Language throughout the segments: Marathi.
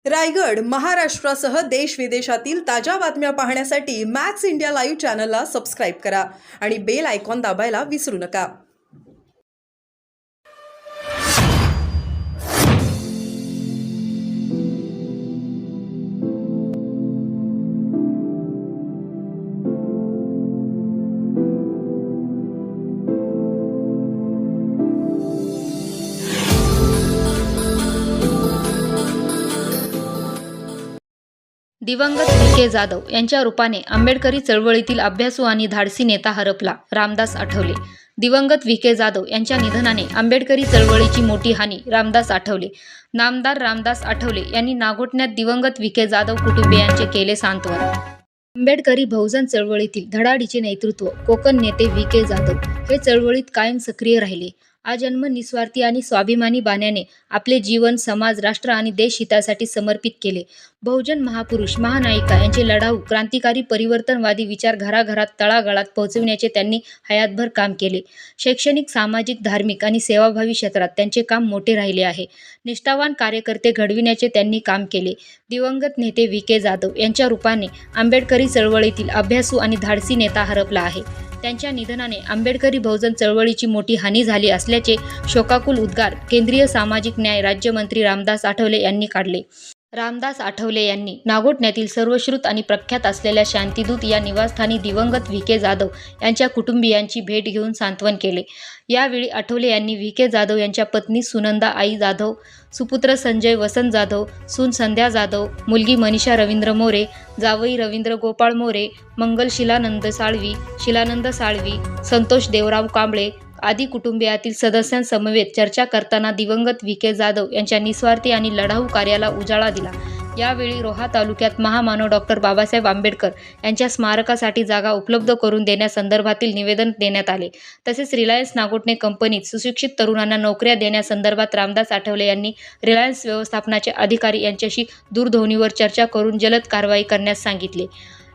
रायगड, महाराष्ट्रासह देश विदेशातील ताज्या बातम्या पाहण्यासाठी मॅक्स इंडिया लाईव्ह चॅनलला सबस्क्राईब करा आणि बेल आयकॉन दाबायला विसरू नका. दिवंगत व्ही.के. जाधव यांच्या रूपाने आंबेडकरी चळवळीतील अभ्यासू आणि धाडसी नेता हरपला. रामदास आठवले. दिवंगत व्ही.के. जाधव यांच्या निधनाने आंबेडकरी चळवळीची मोठी हानी. रामदास आठवले. नामदार रामदास आठवले यांनी नागोठण्यात दिवंगत व्ही.के. जाधव कुटुंबियांचे केले सांत्वन. आंबेडकरी बहुजन चळवळीतील धडाडीचे नेतृत्व कोकण नेते व्ही.के. जाधव हे चळवळीत कायम सक्रिय राहिले. आजन्म निस्वार्थी आणि स्वाभिमानी बाण्याने आपले जीवन समाज, राष्ट्र आणि देश हितासाठी समर्पित केले. बहुजन महापुरुष, महानायिका यांचे लढाऊ, क्रांतिकारी, परिवर्तनवादी विचार घराघरात, तळागाळात पोहोचविण्याचे त्यांनी हयातभर काम केले. शैक्षणिक, सामाजिक, धार्मिक आणि सेवाभावी क्षेत्रात त्यांचे काम मोठे राहिले आहे. निष्ठावान कार्यकर्ते घडविण्याचे त्यांनी काम केले. दिवंगत नेते व्ही.के. जाधव यांच्या रूपाने आंबेडकरी चळवळीतील अभ्यासू आणि धाडसी नेता हरपला आहे. त्यांच्या निधनाने आंबेडकरी बहुजन चळवळीची मोठी हानी झाली असल्याचे शोकाकुल उद्गार केंद्रीय सामाजिक न्याय राज्यमंत्री रामदास आठवले यांनी काढले. रामदास आठवले यांनी नागोठण्यातील सर्वश्रुत आणि प्रख्यात असलेल्या शांतिदूत या निवासस्थानी दिवंगत व्ही.के. जाधव यांच्या कुटुंबियांची भेट घेऊन सांत्वन केले. यावेळी आठवले यांनी व्ही.के. जाधव यांच्या पत्नी सुनंदा आई जाधव, सुपुत्र संजय वसंत जाधव, सून संध्या जाधव, मुलगी मनीषा रवींद्र मोरे, जावई रवींद्र गोपाळ मोरे, मंगल शिलानंद साळवी, संतोष देवराव कांबळे आदी कुटुंबियातील सदस्यांसमवेत चर्चा करताना दिवंगत व्ही.के. जाधव यांच्या निस्वार्थी आणि लढाऊ कार्याला उजाळा दिला. यावेळी रोहा तालुक्यात महामानव डॉ. बाबासाहेब आंबेडकर यांच्या स्मारकासाठी जागा उपलब्ध करून देण्यासंदर्भातील निवेदन देण्यात आले. तसेच रिलायन्स नागोठणे कंपनीत सुशिक्षित तरुणांना नोकऱ्या देण्यासंदर्भात रामदास आठवले यांनी रिलायन्स व्यवस्थापनाचे अधिकारी यांच्याशी दूरध्वनीवर चर्चा करून जलद कारवाई करण्यास सांगितले.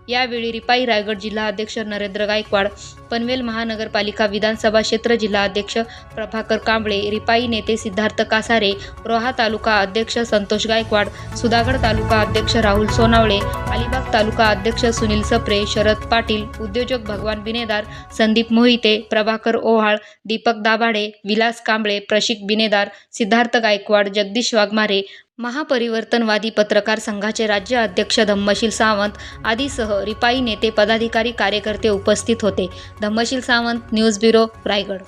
यावेळी रिपाई रायगड जिल्हाध्यक्ष नरेंद्र गायकवाड, पनवेल महानगरपालिका विधानसभा क्षेत्र जिल्हाध्यक्ष प्रभाकर कांबळे, रिपाई नेते सिद्धार्थ कासारे, रोहा तालुका अध्यक्ष संतोष गायकवाड, सुधागड तालुका अध्यक्ष राहुल सोनावळे, अलिबाग तालुका अध्यक्ष सुनील सप्रे, शरद पाटील, उद्योजक भगवान बिनेदार, संदीप मोहिते, प्रभाकर ओहाळ, दीपक दाभाडे, विलास कांबळे, प्रशिक बिनेदार, सिद्धार्थ गायकवाड, जगदीश वाघमारे, महापरिवर्तनवादी पत्रकार संघाचे राज्य अध्यक्ष धम्मशील सावंत आदीसह रिपाई नेते, पदाधिकारी, कार्यकर्ते उपस्थित होते. Dhammasheel Sawant, news bureau, Raigad.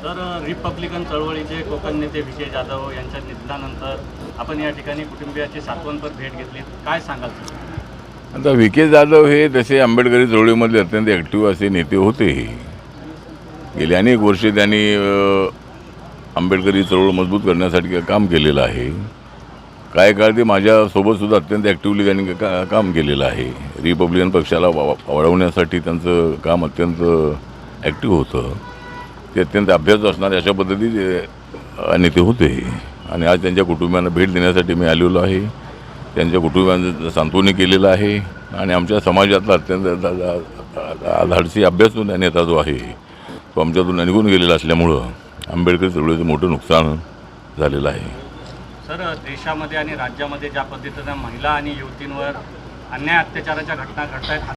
तर रिपब्लिकन चळवळीचे कोकण नेते व्ही.के. जाधव यांच्या निधनानंतर आपण या ठिकाणी कुटुंबियाची सांत्वनपर भेट घेतली. काय सांगाल? आता व्ही.के. जाधव हे तसे आंबेडकरी चळवळीमधले अत्यंत ॲक्टिव्ह असे नेते होते. गेली अनेक वर्षे त्यांनी आंबेडकरी चळवळ मजबूत करण्यासाठी काम केलेलं आहे. काही काळ ते माझ्यासोबतसुद्धा अत्यंत ॲक्टिव्हली त्यांनी काम केलेलं आहे. रिपब्लिकन पक्षाला वाढवण्यासाठी त्यांचं काम अत्यंत ॲक्टिव्ह होतं. ते अत्यंत अभ्यास असणारे अशा पद्धतीचे नेते होते. आणि आज त्यांच्या कुटुंबियांना भेट देण्यासाठी मी आलेलो आहे. त्यांच्या कुटुंबियांचं सांत्वनी केलेलं आहे. आणि आमच्या समाजातला अत्यंत धाडसी अभ्यासू नेता जो आहे तो आमच्यातून निघून गेलेला असल्यामुळं आंबेडकर चळवळीचं मोठं नुकसान झालेलं आहे. सर, देशामध्ये आणि राज्यामध्ये ज्या पद्धतीनं महिला आणि युवतींवर अन्याय अत्याचाराच्या घटना घडत आहेत,